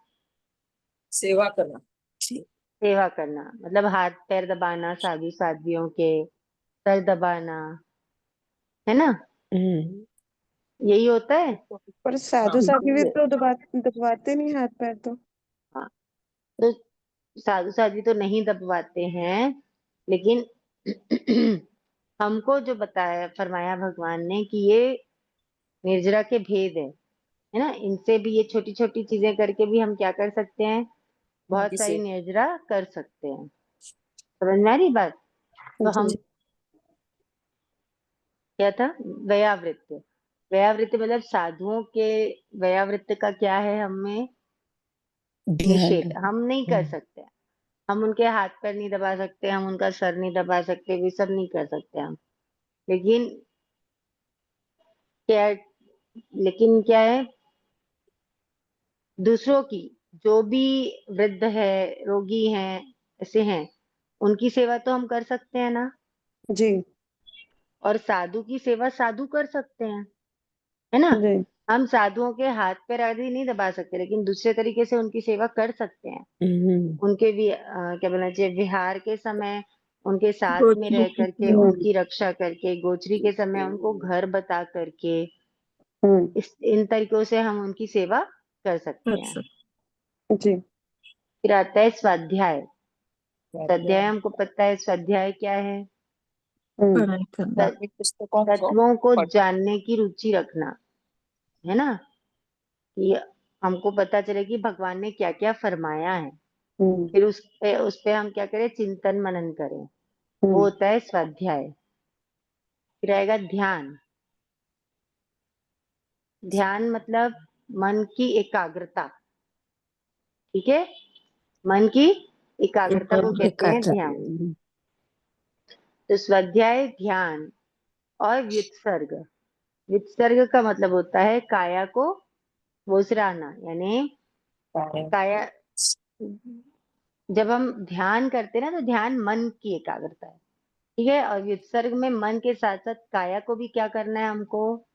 सेवा करना। सेवा करना, मतलब हाथ पैर दबाना, साधु साध्वियों के सर दबाना, है ना? हम्म। यही होता है। पर साधु हाँ। साध्वी भी तो दबाते नहीं हाथ पैर तो। हाँ, तो साधु साध्वी तो नहीं दबवाते हैं, लेकिन हमको जो बताया फरमाया भगवान ने कि ये निर्जरा के भेद है ना, इनसे भी ये छोटी छोटी चीजें करके भी हम क्या कर सकते हैं? बहुत उनकी सारी सेवा। निर्जरा कर सकते हैं। समझ में आ रही बात? तो हम जी। क्या था? वयावृत्य। वयावृत्य मतलब साधुओं के वयावृत्य का क्या है हमें? ध्यान निषेध। रखना। हम नहीं कर सकते। हम उनके हाथ पैर नहीं दबा सकते, हम उनका सर नहीं दबा सकते, ये सब नहीं कर सकते हम। लेकिन क्या लेकिन क्या है, दूसरों की, जो भी वृद्ध है, रोगी हैं, ऐसे हैं, उनकी सेवा तो हम कर सकते हैं ना। जी। और साधु की सेवा साधु कर सकते हैं, है ना? जी। हम साधुओं के हाथ पैर आदि नहीं दबा सकते, लेकिन दूसरे तरीके से उनकी सेवा कर सकते हैं। हम्म। उनके भी क्या बोलना चाहिए, विहार के समय उनके साथ में गोचरी रह की करके हम्म। उनकी रक्षा करके, गोचरी के समय उनको घर बता करके, हम्म। इन तरीकों से हम उनकी सेवा कर सकते हैं। अच्छा। जी। फिर आता है स्वाध्याय। स्वाध्याय स्वाध्याय। हमको पता है, स्वाध्याय क्या है? हम्म। पढ़ाई करना। त- धार्मिक पुस्तकों को तत्वों को पढ़। जानने की रुचि रखना, है ना, कि हमको पता चले कि भगवान ने क्या क्या फरमाया है। हम्म। फिर उस पे हम क्या करें? चिंतन मनन करें। वो हम्म। होता है स्वाध्याय। फिर आएगा ध्यान। ध्यान मतलब मन की एकाग्रता। ठीक है, मन की एकाग्रता को कहते हैं एकाग्र। ध्यान। तो स्वाध्याय, ध्यान और व्युत्सर्ग। व्युत्सर्ग का मतलब होता है काया को वोसराना, यानी काया। जब हम ध्यान करते हैं ना, तो ध्यान मन की एकाग्रता है, ठीक है। और व्युत्सर्ग में मन के साथ साथ काया को भी क्या करना है? हमको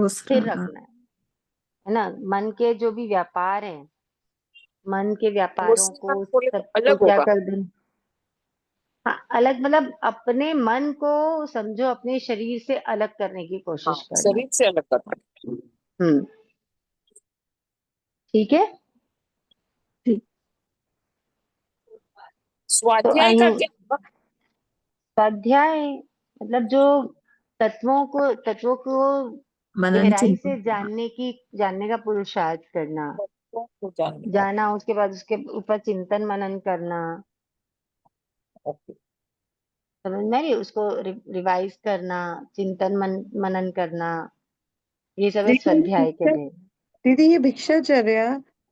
स्थिर उसराना। रखना है ना। मन के जो भी व्यापार है, मन के वो व्यापारों को, सिर्फ बोले तो सबको अलग क्या होगा। कर देना। हाँ, अलग मतलब अपने मन को समझो अपने शरीर से अलग करने की हाँ, कोशिश करना। शरीर से अलग करना। हम्म, ठीक है। ठीक। तो स्वाध्याय का आइए, क्या होगा? स्वाध्याय मतलब जो तत्वों को मनन गहराई चिंतन से जानने का पुरुषार्थ करना, तत्वों को जानने का। जाना, उसके बाद उसके ऊपर चिंतन मनन करना, ओके। समझ में आ रही है? उसको रिवाइज करना, मनन करना, ये सब है लेकिन स्वाध्याय के लिए। दीदी ये भिक्षाचर्या,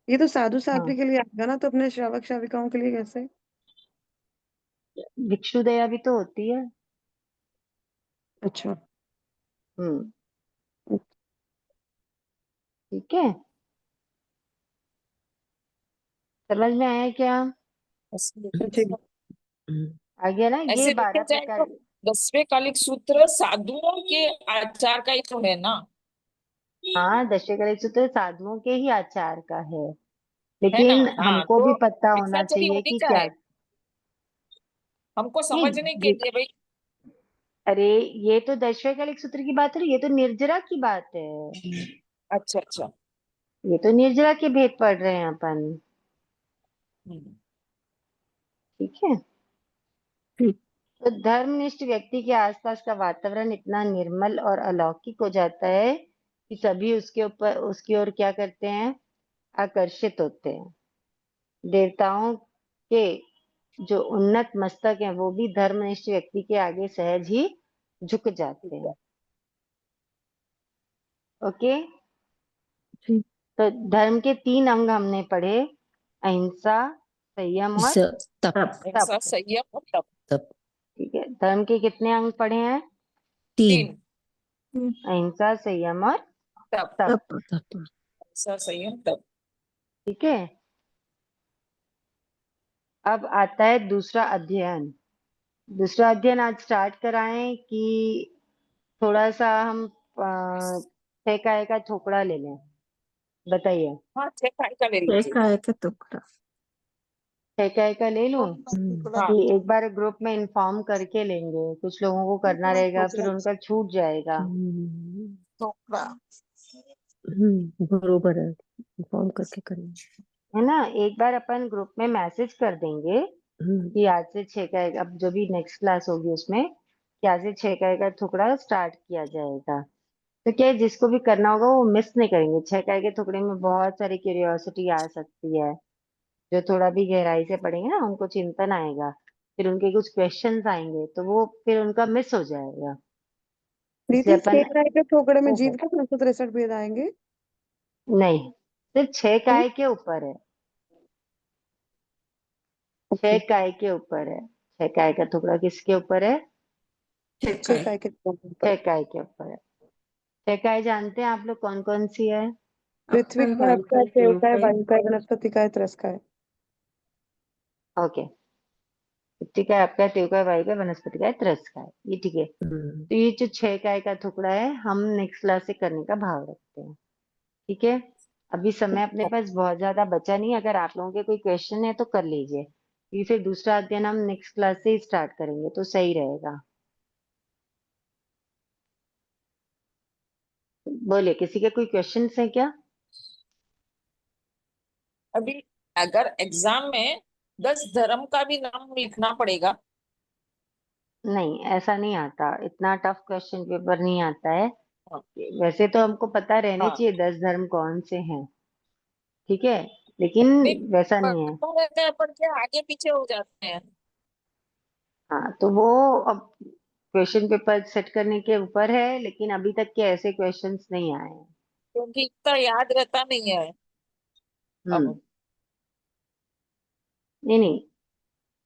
ये तो साधु हाँ, साध्वी के लिए आएगा ना, तो अपने श्रावक श्राविकाओं के लिए कैसे? भिक्षु दया भी तो होती है। अच्छा। हम्म, ठीक है, समझ में आया क्या? जी। आ गया ना? ये ऐसे देखे 12 जाए प्रकार। तो 10वें कालिक सूत्र साधुओं के आचार का ही तो है ना, हाँ, दशकलिक सूत्र साधुओं के ही आचार का है, है ना। लेकिन हाँ, हमको तो भी पता होना भिक्षाचर्य चाहिए उन्हीं कि का क्या। है, हमको नहीं, समझने के लिए भाई। अरे ये तो दशकलिक सूत्र की बात है, ये तो निर्जरा की बात है। अच्छा अच्छा। ये तो निर्जरा के भेद पढ़ रहे हैं अपन। हम्म, ठीक है, ठीक। तो धर्मनिष्ठ व्यक्ति के आसपास का वातावरण इतना निर्मल और अलौकिक हो जाता है कि सभी उसकी ओर क्या करते हैं? आकर्षित होते हैं। देवताओं के जो उन्नत मस्तक हैं वो भी धर्मनिष्ठ व्यक्ति के आगे सहज ही झुक जाते हैं। ओके, ठीक। तो धर्म के 3 अंग हमने पढ़े, अहिंसा, संयम और तप। तप। ऐसा संयम और तप। तप। ठीक है, धर्म के कितने अंग पढ़े हैं? 3। 3। अहिंसा, संयम और तप। तप। तप। तप। ऐसा संयम तप। ठीक है, अब आता है दूसरा अध्ययन। दूसरा अध्ययन आज स्टार्ट कराएं कि थोड़ा सा हम छह काय का थोकड़ा ले लें? बताइए, हाँ, 6 काय का ले लीजिए। एक आए का टुकड़ा। छह काय का ले लूं हाँ, कि एक बार ग्रुप में इन्फॉर्म करके लेंगे? कुछ लोगों को करना रहेगा, फिर उनका छूट जाएगा। बरोबर है, इन्फॉर्म करके करेंगे। है ना? एक बार अपन ग्रुप में मैसेज कर देंगे कि आज से 6 काय, अब जो भी नेक्स्ट क्लास होगी उसमें, कि आज से 6 काय का टुकड़ा स्टार्ट किया जाएगा। तो क्या है, जिसको भी करना होगा वो मिस नहीं करेंगे। 6 काय के टुकड़े में बहुत सारी क्यूरियोसिटी आ सकती है। जो थोड़ा भी गहराई से पढ़ेंगे ना उनको चिंतन आएगा, फिर उनके कुछ क्वेश्चंस आएंगे तो वो फिर उनका मिस हो जाएगा। इसलिए दीदी अपन, 6 के ठोकरे में ओहो, जीव के 363 भेद आएंगे? नहीं, सिर्फ 6 तो काय के ऊपर है। 6 ओके, काय के ऊपर है। 6 काय का टुकड़ा किसके ऊपर है? 6 के ठोकरे 6 पर। काय के ऊपर है। 6 काय जानते हैं आप लोग कौन कौन सी है? पृथ्वी का, आपका, देव का, वायु का, वनस्पति का, त्रस का है। ओके, मिट्टी का, आपका, तेव का, वायु का, वनस्पति का है, त्रस का है, ये ठीक है। तो ये जो 6 काय का टुकड़ा है हम नेक्स्ट क्लास से करने का भाव रखते हैं। ठीक है, अभी समय अपने पास बहुत ज्यादा बचा नहीं है। अगर आप लोगों के कोई क्वेश्चन है तो कर लीजिए, क्योंकि फिर दूसरा अध्ययन हम नेक्स्ट क्लास से ही स्टार्ट करेंगे तो सही रहेगा। बोलिए, किसी के कोई क्वेश्चन है क्या? अभी अगर एग्जाम में 10 धर्म का भी नाम लिखना पड़ेगा। नहीं, ऐसा नहीं आता, इतना टफ क्वेश्चन पेपर नहीं आता है। हाँ, वैसे तो हमको पता रहने हाँ। चाहिए 10 धर्म कौन से हैं, ठीक है, लेकिन नहीं, वैसा नहीं है। पता रहता है पर क्या आगे पीछे हो जाते हैं, हाँ, तो वो अब क्वेश्चन पेपर सेट करने के ऊपर है, लेकिन अभी तक के ऐसे क्वेश्चंस नहीं आए हैं। क्योंकि इतना याद रहता नहीं है हम्म, अब। नहीं नहीं,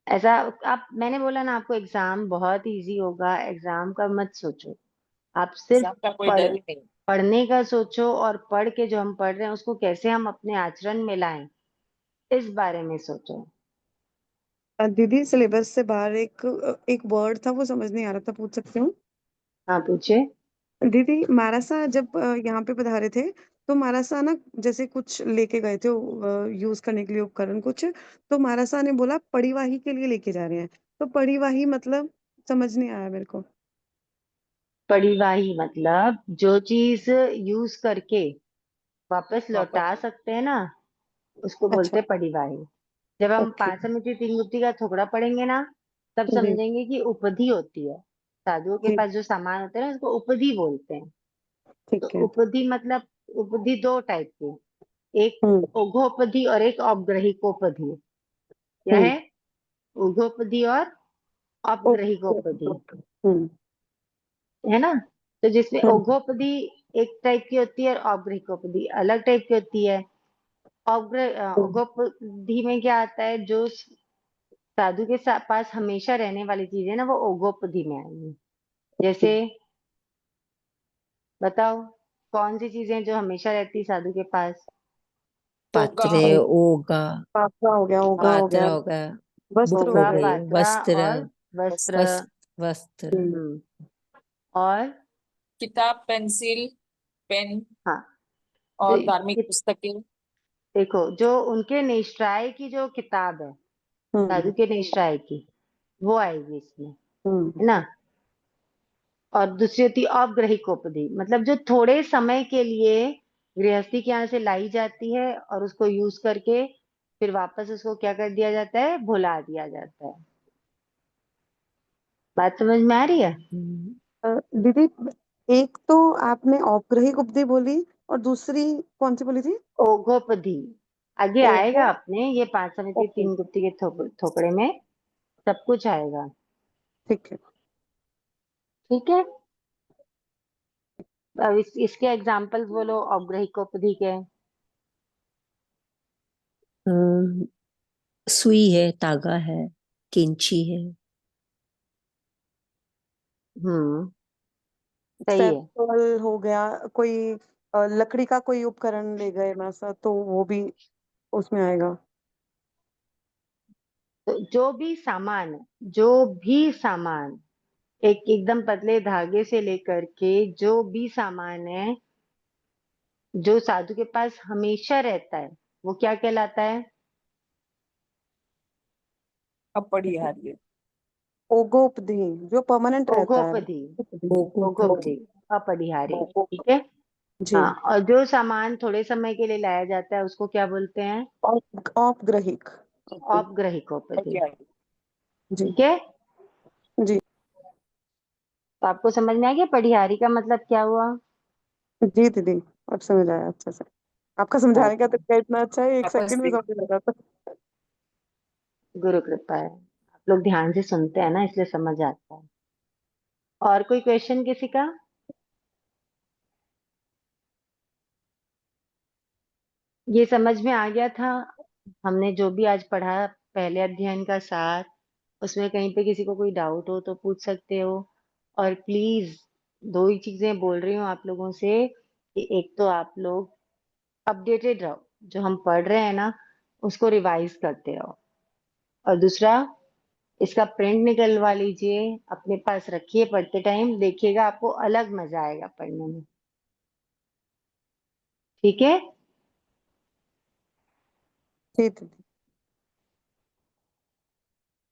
ऐसा, आप, मैंने बोला ना आपको एग्जाम बहुत इजी होगा, एग्जाम का मत सोचो। आप सिर्फ एग्जाम का कोई पढ़ डर ही नहीं। पढ़ने का सोचो, और पढ़ के जो हम पढ़ रहे हैं उसको कैसे हम अपने आचरण में लाएं, इस बारे में सोचो। दीदी सिलेबस से बाहर एक एक वर्ड था, वो समझ नहीं आ रहा था, पूछ सकती हूँ? हाँ, पूछे। दीदी मारासा जब यहाँ पे पधारे थे, तो मारासा ना जैसे कुछ लेके गए थे यूज करने के लिए उपकरण कुछ, तो मारासा ने बोला परिवाही के लिए लेके जा रहे हैं। तो परिवाही मतलब समझ नहीं आया मेरे को। परिवाही मतलब जो चीज यूज करके वापस वापस। लौटा सकते हैं ना, उसको अच्छा। बोलते हैं परिवाही। जब हम ओके। 5 तीन गुत्ती का थोकड़ा पढ़ेंगे ना, तब जी समझेंगे कि उपधि होती है। साधुओं के जी। पास जो सामान होते हैं ना उसको उपधि बोलते हैं। ठीक तो है। उपधि मतलब उपधि दो टाइप की, एक हम्म उघोपधि और एक औपग्रहिकोपधि। क्या हम्म है? उघोपधि और औपग्रहिकोपधि, हम्म है ना? तो जिसमें हम्म उघोपधि एक टाइप की होती है और औपग्रहिकोपधि अलग टाइप की होती है। उघोपधि में क्या आता है, जो साधु के पास हमेशा रहने वाली चीज है ना, वो उघोपधि में आएंगी। जैसे बताओ, कौन सी चीजें जो हमेशा रहती साधु के पास? होगा। पात्रे, ओगा, पात्रा हो गया, ओगा हो पात्र गया, हो गया, वस्त्र बुक हो हो होगा, गया। गई, पात्रा वस्त्र, और वस्त्र। वस्त्र, वस्त्र। हम्म और किताब, पेंसिल, पेन हाँ, तो और धार्मिक पुस्तकें। देखो, जो उनके निश्राय की जो किताब है, साधु हम्म के निश्राय की, वो आएगी इसमें, हम्म है ना? और दूसरी होती है औपग्रहिकोपधि, मतलब जो थोड़े समय के लिए गृहस्थी के यहाँ से लाई जाती है और उसको यूज करके फिर वापस उसको क्या कर दिया जाता है, भुला दिया जाता है। बात समझ में आ रही है? हम्म, दीदी, एक तो आपने औपग्रहिक उपधि बोली और दूसरी कौन सी बोली थी? ओघोपधि आगे ओको। आएगा अपने, ये 5 समिति ओके, 3 गुप्ती के थोपड़े में सब कुछ आएगा। ठीक है। ठीक है, अब इसके एग्जाम्पल्स बोलो औपग्रहिकोपधि के। अम, सुई है, तागा है, कैंची है। हम्म, सही है। फेविकॉल हो गया, कोई लकड़ी का कोई उपकरण ले गए वैसा, तो वो भी उसमें आएगा। तो जो भी सामान एक एकदम पतले धागे से लेकर के जो भी सामान है जो साधु के पास हमेशा रहता है, वो क्या कहलाता है? अपरिहार्य। ओगोपधि, जो परमानेंट रहता है। ओघोपधि। ओगोपति। ओघोपधि, अपरिहार्य। ओगोपधि। ठीक है। जी। हाँ, और जो सामान थोड़े समय के लिए लाया जाता है उसको क्या बोलते हैं? औपग्रहिक। ओके। औपग्रहिकोपधि। अपरिहार्य। जी ठीक है, जी तो आपको समझ में आ गया परिहारी का मतलब क्या हुआ? जी दीदी, अब समझ आया अच्छे से। आपका समझाने का अच्छा, तरीका इतना अच्छा है, एक वापस सेकंड में से। समझ लगा था। गुरु कृपा है, आप लोग ध्यान से सुनते हैं ना, इसलिए समझ आता है। और कोई क्वेश्चन किसी का? ये समझ में आ गया था? हमने जो भी आज पढ़ा, पहले अध्ययन का सार, उसमें कहीं पे किसी को कोई डाउट हो तो पूछ सकते हो। और प्लीज, दो ही चीजें बोल रही हूँ आप लोगों से कि एक तो आप लोग अपडेटेड रहो, जो हम पढ़ रहे हैं ना उसको रिवाइज करते रहो। और दूसरा, इसका प्रिंट निकलवा लीजिए, अपने पास रखिए, पढ़ते टाइम देखिएगा, आपको अलग मजा आएगा पढ़ने में। ठीक है। जी दीदी।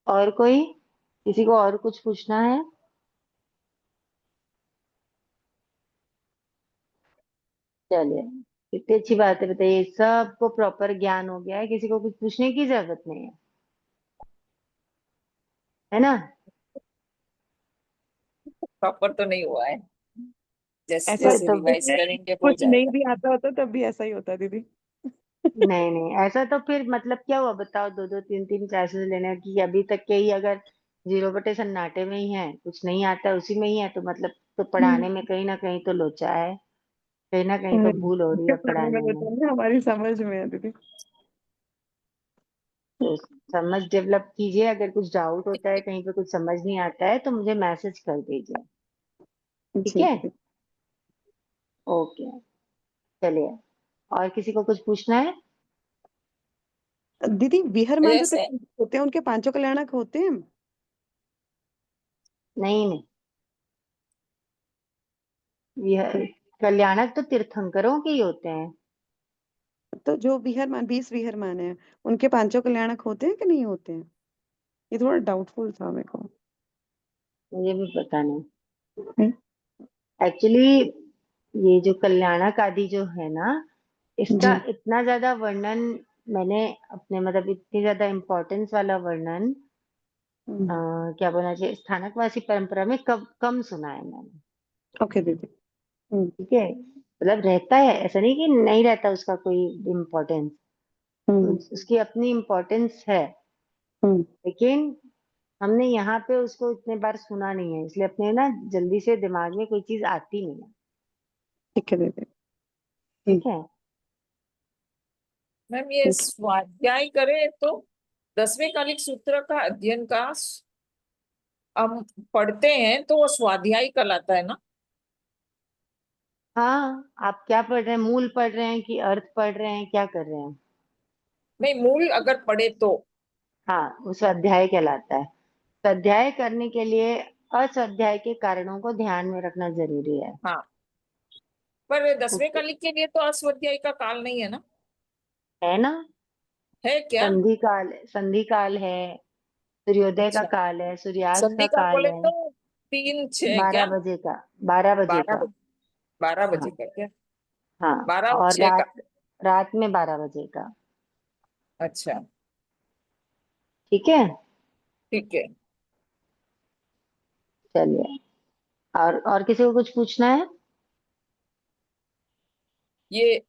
और कोई, किसी को और कुछ पूछना है? चलिए, कितनी अच्छी बात है, बताइए, सबको प्रॉपर ज्ञान हो गया है, किसी को कुछ पूछने की जरूरत नहीं है ना? प्रॉपर तो नहीं हुआ है, जैसे ऐसा वही जैसे तो, रिवाइज करेंगे हो कुछ नहीं जाएगा। भी आता होता तब भी ऐसा ही होता है दीदी। नहीं नहीं, ऐसा तो फिर मतलब क्या हुआ बताओ, दो दो तीन तीन क्लासेस लेने की, अभी तक के ही अगर 0/सन्नाटे में ही है, कुछ नहीं आता है, उसी में ही है, तो मतलब तो पढ़ाने में कहीं ना कहीं तो लोचा है, कहीं ना कहीं तो भूल हो रही है जो पढ़ने में पढ़ाने में। होता है ना, हमारी समझ में है दीदी। तो समझ डेवलप कीजिए, अगर कुछ डाउट होता है, कहीं पे कुछ समझ नहीं आता है तो मुझे मैसेज कर दीजिए। ठीक जी है, दीदी। ओके, चलिए, और किसी को कुछ पूछना है? दीदी, विहरमान जो जैसे होते हैं उनके पांचों कल्याणक होते हैं? नहीं नहीं, यह कल्याणक तो तीर्थंकरों के ही होते हैं। तो जो विहरमान 20 विहरमान है, उनके पांचों कल्याणक होते हैं कि नहीं होते हैं? ये थोड़ा डाउटफुल था मेरे को। मुझे भी पता नहीं नहीं? एक्चुअली। ये जो कल्याणक आदि जो है ना, इसका जी। इतना ज्यादा वर्णन मैंने अपने मतलब इतनी ज्यादा इम्पोर्टेंस वाला वर्णन क्या बोलना चाहिए, स्थानकवासी परंपरा में कब कम सुना है मैंने। ओके दीदी। ठीक है, मतलब रहता है, ऐसा नहीं कि नहीं रहता उसका कोई इम्पोर्टेंस, उसकी अपनी इम्पोर्टेंस है, लेकिन हमने यहाँ पे उसको इतने बार सुना नहीं है, इसलिए अपने ना जल्दी से दिमाग में कोई चीज आती नहीं है। ठीक है दीदी। ठीक है, मैम ये स्वाध्याय करें तो 10वें कालिक सूत्र का अध्ययन का हम पढ़ते हैं तो वो स्वाध्याय कहलाता है ना? हाँ, आप क्या पढ़ रहे हैं, मूल पढ़ रहे हैं कि अर्थ पढ़ रहे हैं, क्या कर रहे हैं? नहीं, मूल अगर पढ़े तो। हाँ, वो स्वाध्याय कहलाता है। स्वाध्याय करने के लिए अस्वाध्याय के कारणों को ध्यान में रखना जरूरी है। हाँ, पर 10वें ओके, कालिक के लिए तो अस्वाध्याय का काल नहीं है ना? है ना, है क्या? संधि काल है, सूर्योदय का अच्छा, काल है, सूर्यास्त संधि का काल काल बोले है, तो 3-6 12 क्या? बजे का, 12 बजे 12 का। बजे, 12 बजे हाँ का क्या? हाँ, 12 और और 6 का। रात में 12 बजे का। अच्छा, ठीक है, ठीक है। चलिए, और किसी को कुछ पूछना है? ये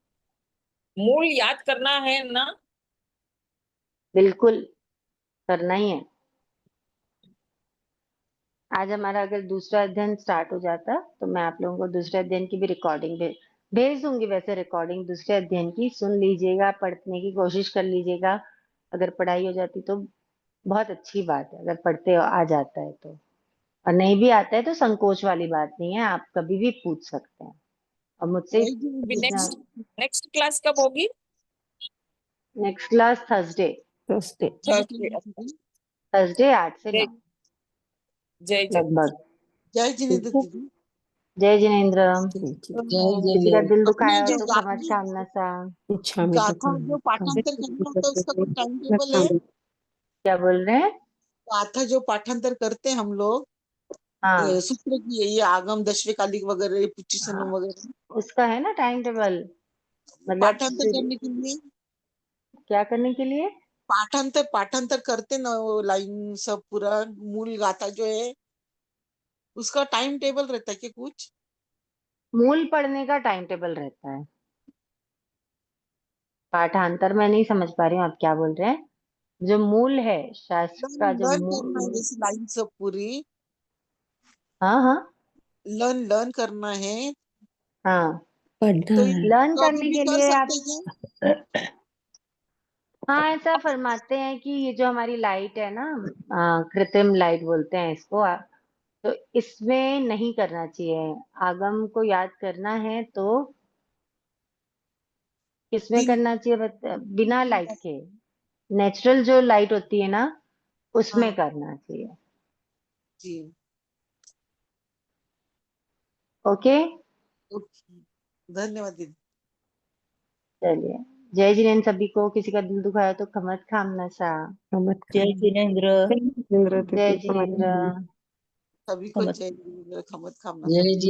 मूल याद करना है ना? बिल्कुल करना ही है। आज हमारा अगर दूसरा अध्ययन स्टार्ट हो जाता तो मैं आप लोगों को दूसरे अध्ययन की भी रिकॉर्डिंग भेज दूंगी। वैसे रिकॉर्डिंग दूसरे अध्ययन की सुन लीजिएगा, पढ़ने की कोशिश कर लीजिएगा। अगर पढ़ाई हो जाती तो बहुत अच्छी बात है, अगर पढ़ते आ जाता है तो। और नहीं भी आता है तो संकोच वाली बात नहीं है, आप कभी भी पूछ सकते हैं और मुझसे अभी पूछना। नेक्स्ट क्लास कब होगी? Next class Thursday, Thursday. Thursday. Thursday 8 से 9 जय जय जय। लगभग। जय जिनेन्द्र ठीक है, दीदी। जय जिनेन्द्र। तो किसी का दिल अपना दुखाया हो जो तो क्षमा कामना सा। इच्छामि गाथा जो दुःखं पाठांतर करना होता है उसका कोई टाइम टेबल है? क्या बोल रहे हैं? गाथा जो पाठांतर करते हैं हम लोग, हाँ सूत्र की ये आगम दशवे कालिक वगैरह पुच्चीसनम हाँ, वगैरह, उसका है ना टाइम टेबल, मतलब पाठांतर करने के लिए क्या करने के लिए? पाठांतर पाठांतर करते ना, वो लाइन सब पूरा मूल गाथा जो है उसका टाइम टेबल रहता है कि कुछ? मूल पढ़ने का टाइम टेबल रहता है, पाठांतर मैं नहीं समझ पा रही हूँ आप क्या बोल रहे हैं। जो मूल है शास्त्र का, जो लर्न करना है मूल। जैसे लाइन सब पूरी हाँ हाँ लर्न लर्न करना है, हाँ, पढ़ना तो है। लर्न तो अभी करने भी के कर लिए आप, सकते हैं हाँ ऐसा फरमाते हैं कि ये जो हमारी लाइट है ना, कृत्रिम लाइट बोलते हैं इसको, तो इसमें नहीं करना चाहिए। आगम को याद करना है तो किसमें क्या? करना चाहिए बिना लाइट के, नेचुरल जो लाइट होती है ना उसमें हाँ करना चाहिए। जी, ओके, ओके, धन्यवाद दीदी। चलिए, जय जिनेन्द्र सभी को। किसी का दिल दुखाया तो खमत खामना सा। मत जय खाना। जिनेन्द्र। इंद्र जय दीदी हमारे जिनेन्द्र। सभी को खमत जय जिनेन्द्र, खमत खामना जय सब।